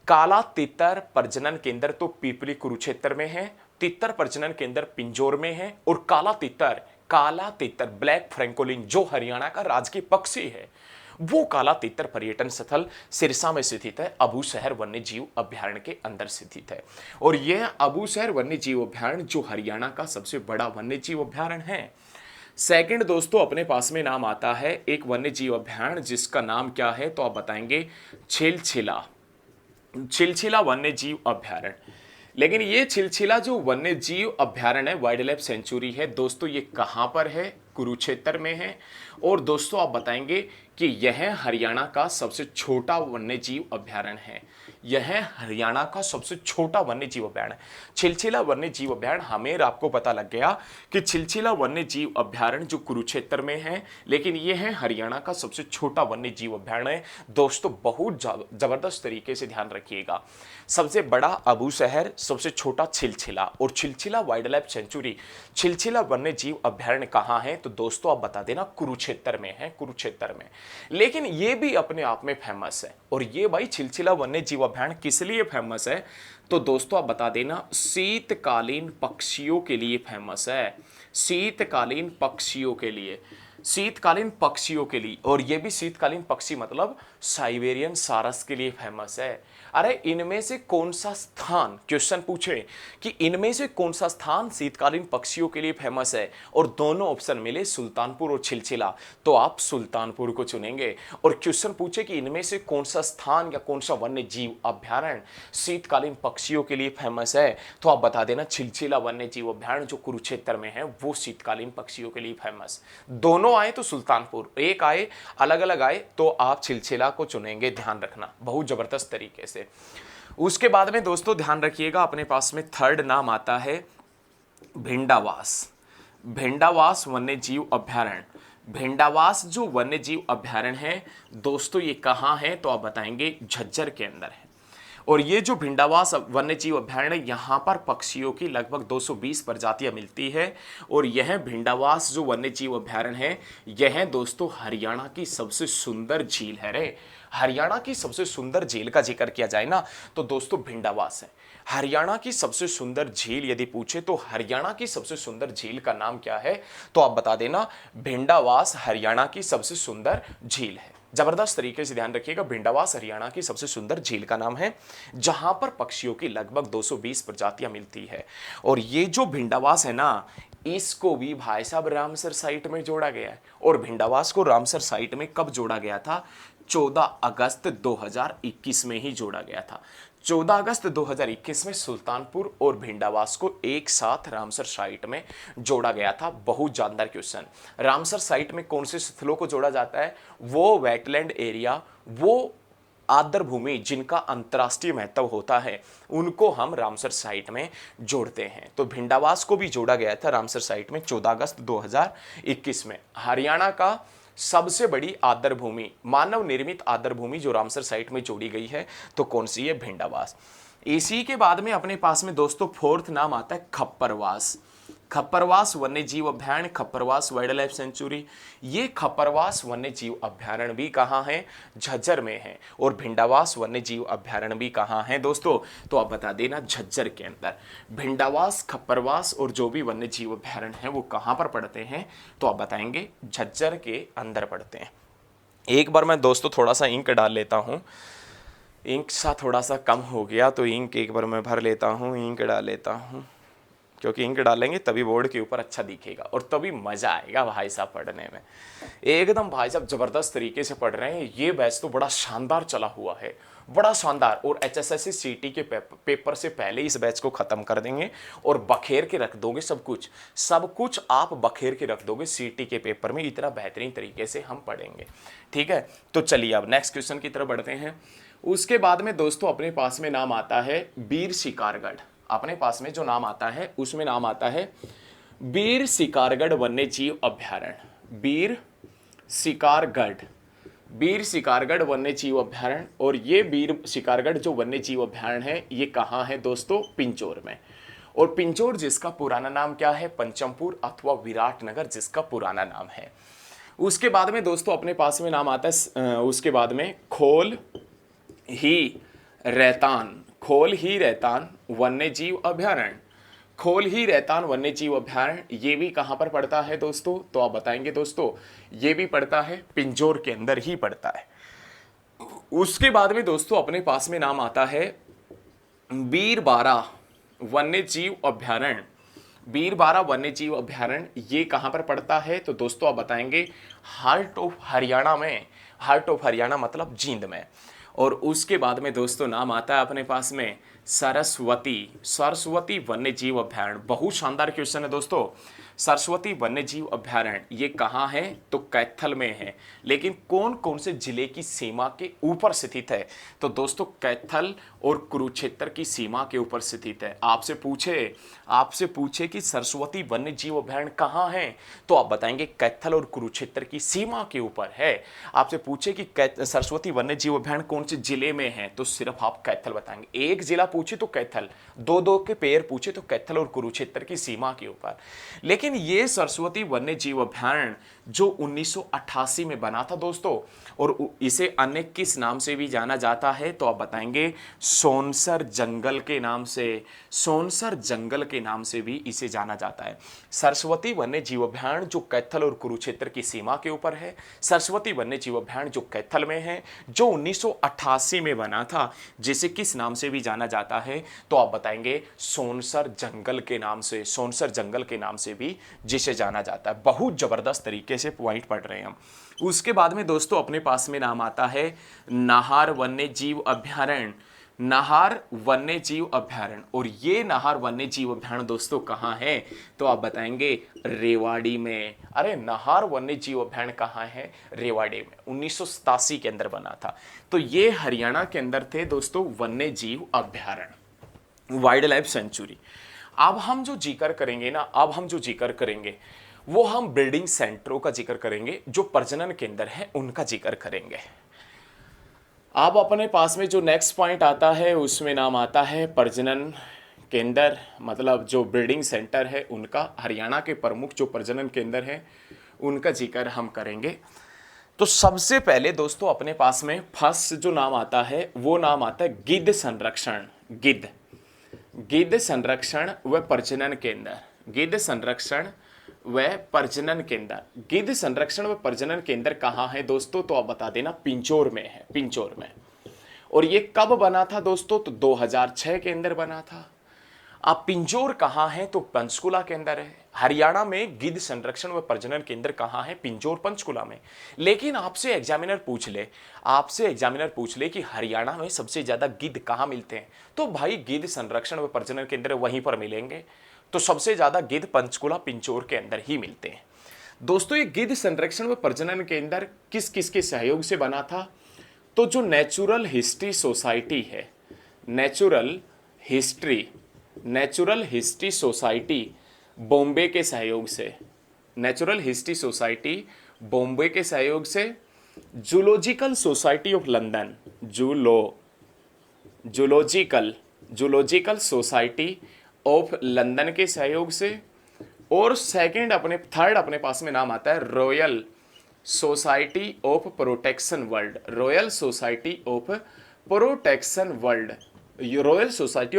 Speaker 1: काला तितर प्रजनन केंद्र तो पीपली कुरुक्षेत्र में है, तितर प्रजनन केंद्र पिंजौर में है। और काला तितर ब्लैक फ्रैंकोलिन जो हरियाणा का राजकीय पक्षी है, वो काला तितर पर्यटन स्थल सिरसा में स्थित है, अबू शहर वन्य जीव अभ्यारण्य के अंदर स्थित है। और यह अबू शहर वन्य जीव अभ्यारण्य जो हरियाणा का सबसे बड़ा वन्य जीव अभ्यारण्य है। सेकंड दोस्तों अपने पास में नाम आता है एक वन्य जीव अभ्यारण्य जिसका नाम क्या है? तो आप बताएंगे छिलछिला, छिलछिला वन्य जीव अभ्यारण्य। लेकिन ये छिलछिला जो वन्य जीव अभ्यारण्य है, वाइल्ड लाइफ सेंचुरी है दोस्तों, ये कहां पर है? कुरुक्षेत्र में है। और दोस्तों आप बताएंगे कि यह हरियाणा का सबसे छोटा वन्यजीव अभयारण्य है। यह हरियाणा का सबसे छोटा वन्यजीव अभयारण्य। छिलछिला वन्यजीव अभयारण्य, हमें आपको पता लग गया कि छिलछिला वन्यजीव अभयारण्य जो कुरुक्षेत्र में है, लेकिन यह है हरियाणा का सबसे छोटा वन्यजीव अभयारण्य। दोस्तों बहुत जबरदस्त तरीके से ध्यान रखिएगा। सबसे बड़ा अबूशहर, सबसे छोटा छिलछिला, और छिलछिला वाइल्ड लाइफ सेंचुरी, छिलछिला वन्यजीव अभयारण्य कहाँ है? तो दोस्तों आप बता देना, कुरुक्षेत्र में है, कुरुक्षेत्र में। लेकिन ये भी अपने आप में फेमस है। और ये भाई छिलछिला वन्यजीव अभयारण्य किस लिए फेमस है? तो दोस्तों आप बता देना, शीतकालीन पक्षियों के लिए फेमस है। शीतकालीन पक्षियों के लिए, शीतकालीन पक्षियों के लिए। और ये भी शीतकालीन पक्षी मतलब साइबेरियन सारस के लिए फेमस है। अरे इनमें से कौन सा स्थान, क्वेश्चन पूछे कि इनमें से कौन सा स्थान शीतकालीन पक्षियों के लिए फेमस है, और दोनों ऑप्शन मिले सुल्तानपुर और छिलछिला, तो आप सुल्तानपुर को चुनेंगे। और क्वेश्चन पूछे कि इनमें से कौन सा स्थान या कौन सा वन्य जीव अभयारण्य शीतकालीन पक्षियों के लिए फेमस है, तो आप बता देना छिलछिला वन्य जीव अभयारण्य जो कुरुक्षेत्र में है वो शीतकालीन पक्षियों के लिए फेमस। दोनों आए तो सुल्तानपुर, एक आए अलग अलग आए तो आप छिलछिला को चुनेंगे, ध्यान रखना बहुत जबरदस्त तरीके से। उसके बाद में दोस्तों ध्यान रखिएगा, अपने पास में थर्ड नाम आता है भिंडावास। भिंडावास वन्यजीव अभयारण्य। भिंडावास जो वन्यजीव अभयारण्य है दोस्तों, ये कहाँ है? तो आप बताएंगे झज्जर के अंदर है। और ये जो भिंडावास वन्यजीव अभयारण्य, यहाँ पर पक्षियों की लगभग 220 प्रजातियां मिलती है। और यह भिंडावास जो वन्यजीव अभयारण्य है, यह दोस्तों हरियाणा की सबसे सुंदर झील है। रे हरियाणा की सबसे सुंदर झील का जिक्र किया जाए ना तो दोस्तों भिंडावास है। हरियाणा की सबसे सुंदर झील यदि पूछे तो हरियाणा की सबसे सुंदर झील का नाम क्या है? तो आप बता देना, भिंडावास हरियाणा की सबसे सुंदर झील है। जबरदस्त तरीके से ध्यान रखिएगा, भिंडावास हरियाणा की सबसे सुंदर झील का नाम है, जहां पर पक्षियों की लगभग 220 प्रजातियां मिलती है। और ये जो भिंडावास है ना, इसको भी भाई साहब रामसर साइट में जोड़ा गया है। और भिंडावास को रामसर साइट में कब जोड़ा गया था? 14 अगस्त 2021 में ही जोड़ा गया था। 14 अगस्त 2021 में सुल्तानपुर और भिंडावास को एक साथ रामसर साइट में जोड़ा गया था। बहुत जानदार क्वेश्चन। रामसर साइट में कौन से स्थलों को जोड़ा जाता है? वो वेटलैंड एरिया, वो आर्द्र भूमि जिनका अंतर्राष्ट्रीय महत्व होता है, उनको हम रामसर साइट में जोड़ते हैं। तो भिंडावास को भी जोड़ा गया था रामसर साइट में 14 अगस्त 2021 में। हरियाणा का सबसे बड़ी आर्द्र भूमि, मानव निर्मित आर्द्र भूमि जो रामसर साइट में जोड़ी गई है, तो कौन सी है? भिंडावास। इसी के बाद में अपने पास में दोस्तों फोर्थ नाम आता है खप्परवास। खप्परवास वन्यजीव अभयारण्य, खप्परवास वाइल्ड लाइफ सेंचुरी। ये खप्परवास वन्यजीव अभयारण्य भी कहाँ है? झज्जर में है। और भिंडावास वन्यजीव अभयारण्य भी कहाँ है दोस्तों? तो आप बता देना, झज्जर के अंदर। भिंडावास, खप्परवास और जो भी वन्यजीव अभयारण्य है वो कहाँ पर पड़ते हैं? तो आप बताएंगे झज्जर के अंदर पड़ते हैं। एक बार मैं दोस्तों थोड़ा सा इंक डाल लेता हूँ, इंक सा थोड़ा सा कम हो गया तो इंक एक बार मैं भर लेता हूँ, इंक डाल लेता हूँ, क्योंकि इंक डालेंगे तभी बोर्ड के ऊपर अच्छा दिखेगा और तभी मजा आएगा भाई साहब पढ़ने में। एकदम भाई साहब जबरदस्त तरीके से पढ़ रहे हैं। ये बैच तो बड़ा शानदार चला हुआ है, बड़ा शानदार। और HSSC CT के पेपर से पहले इस बैच को खत्म कर देंगे और बखेर के रख दोगे सब कुछ आप बखेर के रख दोगे CT के पेपर में। इतना बेहतरीन तरीके से हम पढ़ेंगे, ठीक है। तो चलिए अब नेक्स्ट क्वेश्चन की तरफ बढ़ते हैं। उसके बाद में दोस्तों अपने पास में नाम आता है वीर शिकारगढ़। अपने पास में जो नाम आता है उसमें नाम आता है वीर शिकारगढ़ वन्यजीव अभयारण्य। वीर शिकारगढ़ वन्यजीव अभयारण्य। और ये वीर शिकारगढ़ जो वन्यजीव अभयारण्य है ये कहाँ है दोस्तों? पिंजौर में। और पिंजौर जिसका पुराना नाम क्या है? पंचमपुर अथवा विराटनगर जिसका पुराना नाम है। उसके बाद में दोस्तों अपने पास में नाम आता है उसके बाद में खोल ही रैतान वन्यजीव अभयारण्य। खोल ही रैतान वन्यजीव अभयारण्य ये भी कहाँ पर पड़ता है दोस्तों? तो आप बताएंगे दोस्तों, ये भी पड़ता है पिंजौर के अंदर ही पड़ता है। उसके बाद में दोस्तों अपने पास में नाम आता है बीरबारा वन्यजीव अभयारण्य। बीरबारा वन्यजीव अभयारण्य ये कहाँ पर पड़ता है? तो दोस्तों आप बताएंगे हार्ट ऑफ हरियाणा में। हार्ट ऑफ हरियाणा मतलब जींद में। और उसके बाद में दोस्तों नाम आता है अपने पास में सरस्वती, सरस्वती वन्य जीव अभयारण्य, बहुत शानदार क्वेश्चन है दोस्तों। सरस्वती वन्य जीव अभयारण्य ये कहाँ है? तो कैथल में है। लेकिन कौन कौन से जिले की सीमा के ऊपर स्थित है? तो दोस्तों कैथल और कुरुक्षेत्र की सीमा के ऊपर स्थित है। आपसे पूछे कि सरस्वती वन्य जीव अभयारण्य कहाँ है, तो आप बताएंगे कैथल और कुरुक्षेत्र की सीमा के ऊपर है। आपसे पूछे कि सरस्वती वन्य जीव अभयारण्य कौन से जिले में है, तो सिर्फ आप कैथल बताएंगे। एक जिला पूछे तो कैथल, दो दो के पेयर पूछे तो कैथल और कुरुक्षेत्र की सीमा के ऊपर। लेकिन ये सरस्वती वन्य जीव अभयारण्य जो 1988 में बना था दोस्तों, और इसे अन्य किस नाम से भी जाना जाता है, तो आप बताएंगे सोनसर जंगल के नाम से। सोनसर जंगल के नाम से भी इसे जाना जाता है। सरस्वती वन्य जीव अभयारण्य जो कैथल और कुरुक्षेत्र की सीमा के ऊपर है, सरस्वती वन्य जीव अभयारण्य जो कैथल में है, जो 1988 में बना था, जिसे किस नाम से भी जाना जाता है, तो आप बताएंगे सोनसर जंगल के नाम से। सोनसर जंगल के नाम से भी जिसे जाना जाता है। बहुत जबरदस्त तरीके से पॉइंट पढ़ रहे हैं हम। उसके बाद में दोस्तों अपने पास में नाम आता है नाहर वन्य जीव अभयारण्य। नाहर वन्य जीव अभयारण्य, और ये नाहर वन्य जीव अभयारण्य दोस्तों कहाँ है, तो आप बताएंगे रेवाड़ी में। अरे नाहर वन्य जीव अभयारण्य कहाँ है? रेवाड़ी में। 1987 के अंदर बना था। तो ये हरियाणा के अंदर थे दोस्तों वन्य जीव अभयारण्य, वाइल्ड लाइफ सेंचुरी। अब हम जो जिक्र करेंगे ना, वो हम ब्रीडिंग सेंटरों का जिक्र करेंगे, जो प्रजनन केंद्र है उनका जिक्र करेंगे। अब अपने पास में जो नेक्स्ट पॉइंट आता है उसमें नाम आता है प्रजनन केंद्र, मतलब जो ब्रीडिंग सेंटर है उनका। हरियाणा के प्रमुख जो प्रजनन केंद्र है उनका जिक्र हम करेंगे। तो सबसे पहले दोस्तों अपने पास में फर्स्ट जो नाम आता है वो नाम आता है गिद्ध संरक्षण। गिद्ध संरक्षण व प्रजनन केंद्र। गिद्ध संरक्षण व प्रजनन केंद्र। गिद्ध संरक्षण व प्रजनन केंद्र कहाँ है दोस्तों, तो आप बता देना पिंजौर में है। पिंजौर में। और ये कब बना था दोस्तों, तो 2006 के अंदर बना था। अब पिंजौर कहाँ है, तो पंचकुला के अंदर है। हरियाणा में गिद्ध संरक्षण व प्रजनन केंद्र कहाँ है? पिंजौर पंचकुला में। लेकिन आपसे एग्जामिनर पूछ ले कि हरियाणा में सबसे ज्यादा गिद्ध कहाँ मिलते हैं, तो भाई गिद्ध संरक्षण व प्रजनन केंद्र वहीं पर मिलेंगे। तो सबसे ज्यादा गिद्ध पंचकुला पिंजौर के अंदर ही मिलते हैं। दोस्तों ये गिद्ध संरक्षण व प्रजनन केंद्र किस किस के सहयोग से बना था, तो जो नेचुरल हिस्ट्री सोसाइटी है, नेचुरल हिस्ट्री सोसाइटी बॉम्बे के सहयोग से, नेचुरल हिस्ट्री सोसाइटी बॉम्बे के सहयोग से, zoological society of London, zoological society of London के सहयोग से, और थर्ड अपने पास में नाम आता है royal society of protection world. Royal society of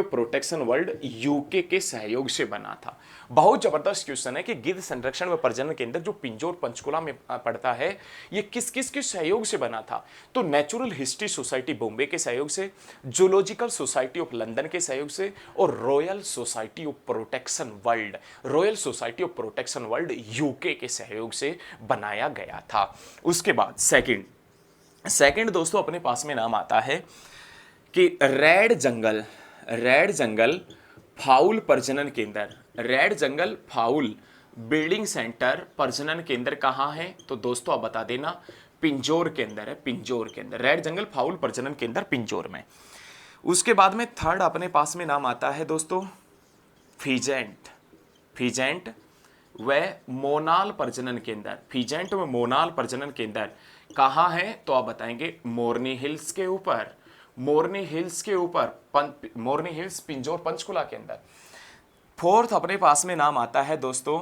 Speaker 1: protection world UK के सहयोग से बना था। बहुत जबरदस्त क्वेश्चन है कि गिद्ध संरक्षण व प्रजनन केंद्र जो पिंजौर पंचकुला में पड़ता है, ये किस किस के सहयोग से बना था, तो नेचुरल हिस्ट्री सोसाइटी बॉम्बे के सहयोग से, जूलॉजिकल सोसाइटी ऑफ लंदन के सहयोग से, और royal society of protection world UK के सहयोग से बनाया गया था। उसके बाद सेकंड दोस्तों अपने पास में नाम आता है कि रेड जंगल फाउल प्रजनन केंद्र। रेड जंगल फाउल बिल्डिंग सेंटर प्रजनन केंद्र कहाँ है, तो दोस्तों आप बता देना पिंजौर के अंदर है। पिंजौर के अंदर रेड जंगल फाउल प्रजनन केंद्र पिंजौर में। उसके बाद में थर्ड अपने पास में नाम आता है दोस्तों फीजेंट व मोनाल प्रजनन केंद्र। फीजेंट व मोनाल प्रजनन केंद्र कहाँ है, तो आप बताएंगे मोरनी हिल्स के ऊपर। मोरनी हिल्स पिंजौर पंचकुला के अंदर। फोर्थ अपने पास में नाम आता है दोस्तों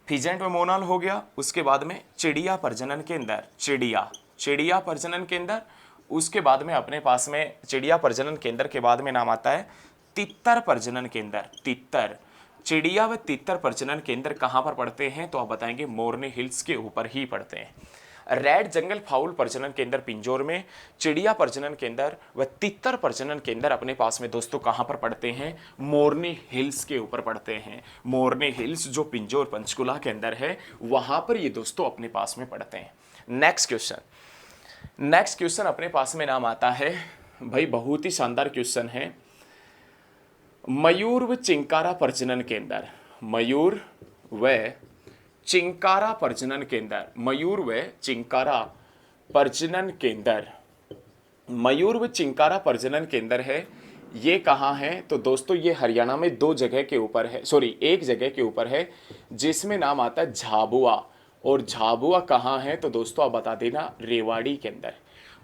Speaker 1: फीजेंट व मोनाल हो गया। उसके बाद में चिड़िया प्रजनन केंद्र, चिड़िया प्रजनन केंद्र। उसके बाद में अपने पास में चिड़िया प्रजनन केंद्र के बाद में नाम आता है तितर प्रजनन केंद्र। चिड़िया व तितर प्रजनन केंद्र कहाँ पर पड़ते हैं, तो आप बताएंगे मोरनी हिल्स के ऊपर ही पड़ते हैं। रेड जंगल फाउल प्रजनन केंद्र पिंजौर में, चिड़िया प्रजनन केंद्र व तितर प्रजनन केंद्र अपने पास में दोस्तों कहां पर पड़ते हैं, मोरनी हिल्स के ऊपर पड़ते हैं। मोरनी हिल्स जो पिंजौर पंचकुला के अंदर है वहां पर ये दोस्तों अपने पास में पड़ते हैं। नेक्स्ट क्वेश्चन अपने पास में नाम आता है, भाई बहुत ही शानदार क्वेश्चन है, मयूर व चिंकारा प्रजनन केंद्र, मयूर व चिंकारा प्रजनन केंद्र, मयूर व चिंकारा प्रजनन केंद्र, मयूर व चिंकारा प्रजनन केंद्र है, ये कहाँ है? तो दोस्तों ये हरियाणा में दो जगह के ऊपर है, सॉरी एक जगह के ऊपर है, जिसमें नाम आता है झाबुआ। और झाबुआ कहाँ है? तो दोस्तों आप बता देना, रेवाड़ी के अंदर।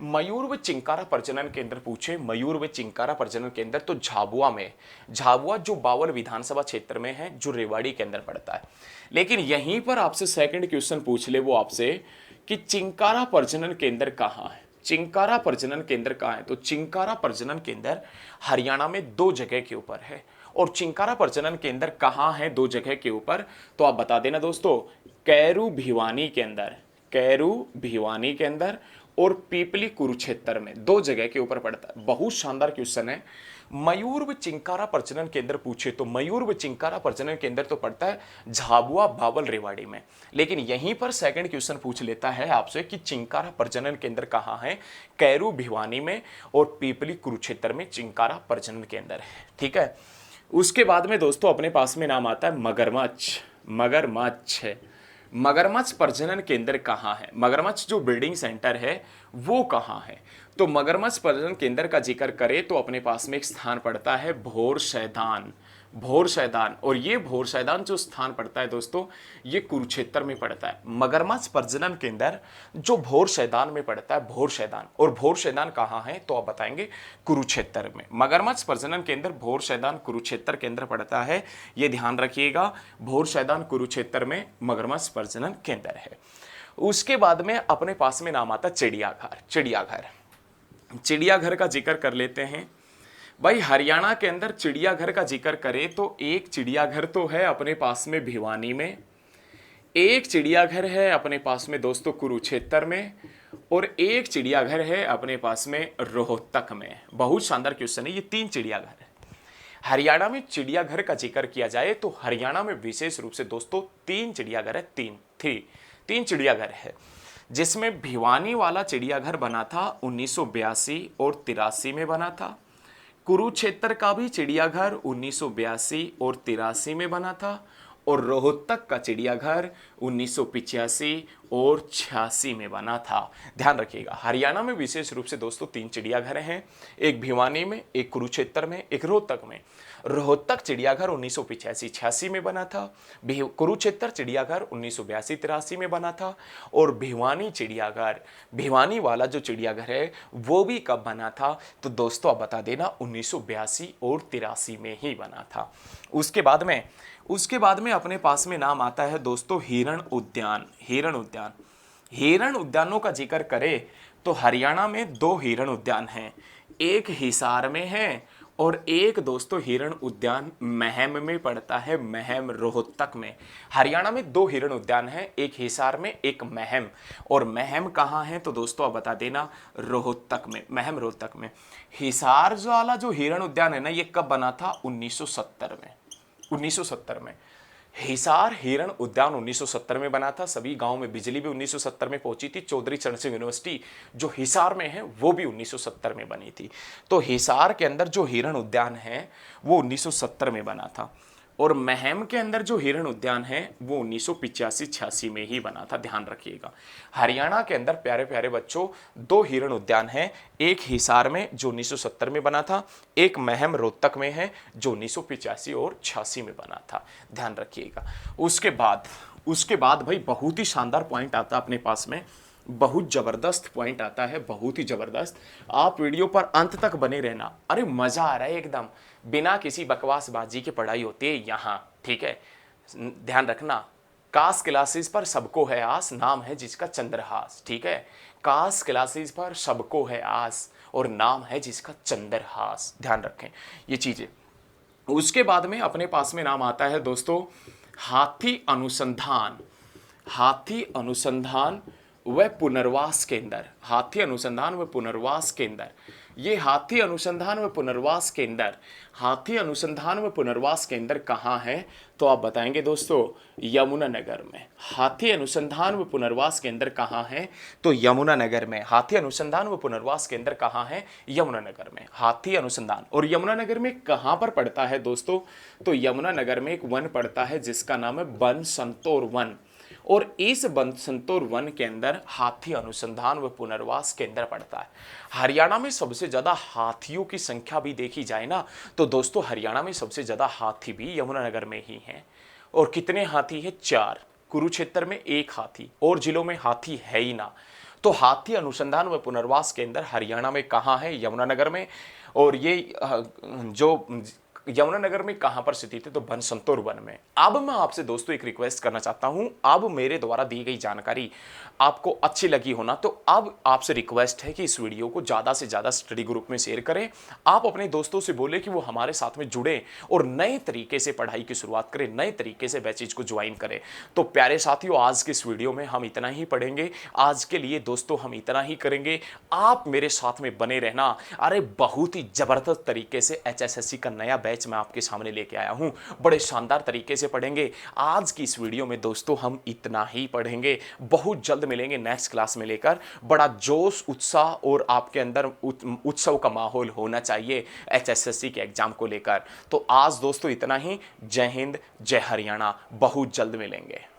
Speaker 1: मयूर व चिंकारा प्रजनन केंद्र पूछे, मयूर व चिंकारा प्रजनन केंद्र, तो झाबुआ में, झाबुआ जो बावल विधानसभा क्षेत्र में है, जो रेवाड़ी के अंदर पड़ता है। लेकिन यहीं पर आपसे सेकंड क्वेश्चन पूछ ले वो आपसे कि चिंकारा प्रजनन केंद्र कहाँ है, चिंकारा प्रजनन केंद्र कहाँ है? तो चिंकारा प्रजनन केंद्र हरियाणा में दो जगह के ऊपर है। और चिंकारा प्रजनन केंद्र कहाँ है दो जगह के ऊपर? तो आप बता देना दोस्तों, कैरू भिवानी के अंदर, कैरू भिवानी के अंदर और पीपली कुरुक्षेत्र में, दो जगह के ऊपर पड़ता है। बहुत शानदार क्वेश्चन है। मयूर व चिंकारा प्रजनन केंद्र पूछे तो मयूर व चिंकारा प्रजनन केंद्र तो पड़ता है झाबुआ बावल रेवाड़ी में। लेकिन यहीं पर सेकंड क्वेश्चन पूछ लेता है आपसे कि चिंकारा प्रजनन केंद्र कहाँ है? कैरू भिवानी में और पीपली कुरुक्षेत्र में चिंकारा प्रजनन केंद्र है। ठीक है। उसके बाद में दोस्तों अपने पास में नाम आता है मगरमच्छ, मगरमच्छ है। मगरमच्छ प्रजनन केंद्र कहाँ है? मगरमच्छ जो ब्रीडिंग सेंटर है वो कहाँ है? तो मगरमच्छ प्रजनन केंद्र का जिक्र करें तो अपने पास में एक स्थान पड़ता है भोर सैदान, भोर सैदान। और ये भोर सैदान जो स्थान पड़ता है दोस्तों, ये कुरुक्षेत्र में पड़ता है। मगरमच्छ प्रजनन केंद्र जो भोर सैदान में पड़ता है, भोर सैदान। और भोर सैदान कहाँ है? तो आप बताएंगे कुरुक्षेत्र में। मगरमच्छ प्रजनन केंद्र भोर सैदान कुरुक्षेत्र केंद्र पड़ता है, ये ध्यान रखिएगा। भोर सैदान कुरुक्षेत्र में मगरमच्छ प्रजनन केंद्र है। उसके बाद में अपने पास में नाम आता चिड़ियाघर, चिड़ियाघर, चिड़ियाघर का जिक्र कर लेते हैं। भाई हरियाणा के अंदर चिड़ियाघर का जिक्र करें तो एक चिड़ियाघर तो है अपने पास में भिवानी में, एक चिड़ियाघर है अपने पास में दोस्तों कुरुक्षेत्र में, और एक चिड़ियाघर है अपने पास में रोहतक में। बहुत शानदार क्वेश्चन है, ये तीन चिड़ियाघर है। हरियाणा में चिड़ियाघर का जिक्र किया जाए तो हरियाणा में विशेष रूप से दोस्तों तीन चिड़ियाघर है, तीन चिड़ियाघर है, जिसमें भिवानी वाला चिड़ियाघर बना था 1982 और 83 में बना था। कुरुक्षेत्र का भी चिड़ियाघर 1982 और 83 में बना था, और रोहतक का चिड़ियाघर 1985 और 86 में बना था। ध्यान रखिएगा, हरियाणा में विशेष रूप से दोस्तों तीन चिड़ियाघर हैं, एक भिवानी में, एक कुरुक्षेत्र में, एक रोहतक में। रोहतक चिड़ियाघर 1985-86 में बना था, कुरुक्षेत्र चिड़ियाघर 1982-83 में बना था, और भिवानी चिड़ियाघर, भिवानी वाला जो चिड़ियाघर है वो भी कब बना था? तो दोस्तों आप बता देना 1982 और 83 में ही बना था। उसके बाद में अपने पास में नाम आता है दोस्तों हिरण उद्यान, हिरण उद्यान। हिरण उद्यानों का जिक्र करें तो हरियाणा में दो हिरण उद्यान हैं, एक हिसार में है और एक दोस्तों हिरण उद्यान महम में पड़ता है, महम रोहतक में। हरियाणा में दो हिरण उद्यान हैं, एक हिसार में, एक महम। और महम कहाँ है? तो दोस्तों आप बता देना, रोहतक में, महम रोहतक में। हिसार वाला जो हिरण उद्यान है ना, ये कब बना था? 1970 में, 1970 में। हिसार हिरण उद्यान 1970 में बना था। सभी गांव में बिजली भी 1970 में पहुंची थी। चौधरी चरण सिंह यूनिवर्सिटी जो हिसार में है वो भी 1970 में बनी थी। तो हिसार के अंदर जो हिरण उद्यान है वो 1970 में बना था, और महम के अंदर जो हिरण उद्यान है वो 1985-86 में ही बना था। ध्यान रखिएगा, हरियाणा के अंदर प्यारे प्यारे बच्चों दो हिरण उद्यान हैं, एक हिसार में जो 1970 में बना था, एक महम रोहतक में है जो 1985 और 86 में बना था। ध्यान रखिएगा। उसके बाद भाई बहुत ही शानदार पॉइंट आता है अपने पास में, बहुत जबरदस्त पॉइंट आता है, बहुत ही जबरदस्त। आप वीडियो पर अंत तक बने रहना, अरे मजा आ रहा है एकदम, बिना किसी बकवासबाजी के पढ़ाई होती है यहाँ। ठीक है, ध्यान रखना, कास क्लासेस पर सबको है आस, नाम है जिसका चंद्रहास। ठीक है, कास क्लासेस पर सबको है आस और नाम है जिसका चंद्रहास। ध्यान रखें ये चीजें। उसके बाद में अपने पास में नाम आता है दोस्तों हाथी अनुसंधान, हाथी अनुसंधान व पुनर्वास केंद्र, हाथी अनुसंधान व पुनर्वास केंद्र। ये हाथी अनुसंधान व पुनर्वास केंद्र, हाथी अनुसंधान व पुनर्वास केंद्र कहाँ है? तो आप बताएंगे दोस्तों, यमुनानगर में। हाथी अनुसंधान व पुनर्वास केंद्र कहाँ है? तो यमुनानगर में। हाथी अनुसंधान व पुनर्वास केंद्र कहाँ है? यमुनानगर में। हाथी अनुसंधान, और यमुनानगर में कहाँ पर पड़ता है दोस्तों? तो यमुनानगर में एक वन पड़ता है जिसका नाम है बनसंतोर वन, और इस बनसंतोर वन के अंदर हाथी अनुसंधान व पुनर्वास केंद्र पड़ता है। हरियाणा में सबसे ज्यादा हाथियों की संख्या भी देखी जाए ना, तो दोस्तों हरियाणा में सबसे ज्यादा हाथी भी यमुनानगर में ही हैं। और कितने हाथी है? 4। कुरुक्षेत्र में 1 हाथी, और जिलों में हाथी है ही ना। तो हाथी अनुसंधान व पुनर्वास केंद्र हरियाणा में कहाँ है? यमुनानगर में। और ये जो यमुनानगर में कहां पर स्थित है? तो बनसंतोर वन में। अब मैं आपसे दोस्तों एक रिक्वेस्ट करना चाहता हूं, अब मेरे द्वारा दी गई जानकारी आपको अच्छी लगी हो ना, तो अब आपसे रिक्वेस्ट है कि इस वीडियो को ज्यादा से ज्यादा स्टडी ग्रुप में शेयर करें। आप अपने दोस्तों से बोले कि वो हमारे साथ में जुड़े और नए तरीके से पढ़ाई की शुरुआत करें, नए तरीके से बैचेज को ज्वाइन करें। तो प्यारे साथियों, आज के इस वीडियो में हम इतना ही पढ़ेंगे। आज के लिए दोस्तों हम इतना ही करेंगे। आप मेरे साथ में बने रहना। अरे बहुत ही जबरदस्त तरीके से HSSC का नया बैच मैं आपके सामने लेके आया हूं, बड़े शानदार तरीके से पढ़ेंगे। आज की इस वीडियो में दोस्तों हम इतना ही पढ़ेंगे। बहुत जल्द मिलेंगे नेक्स्ट क्लास में लेकर। बड़ा जोश, उत्साह और आपके अंदर उत्सव का माहौल होना चाहिए HSSC के एग्जाम को लेकर। तो आज दोस्तों इतना ही। जय हिंद, जय हरियाणा। बहुत जल्द मिलेंगे।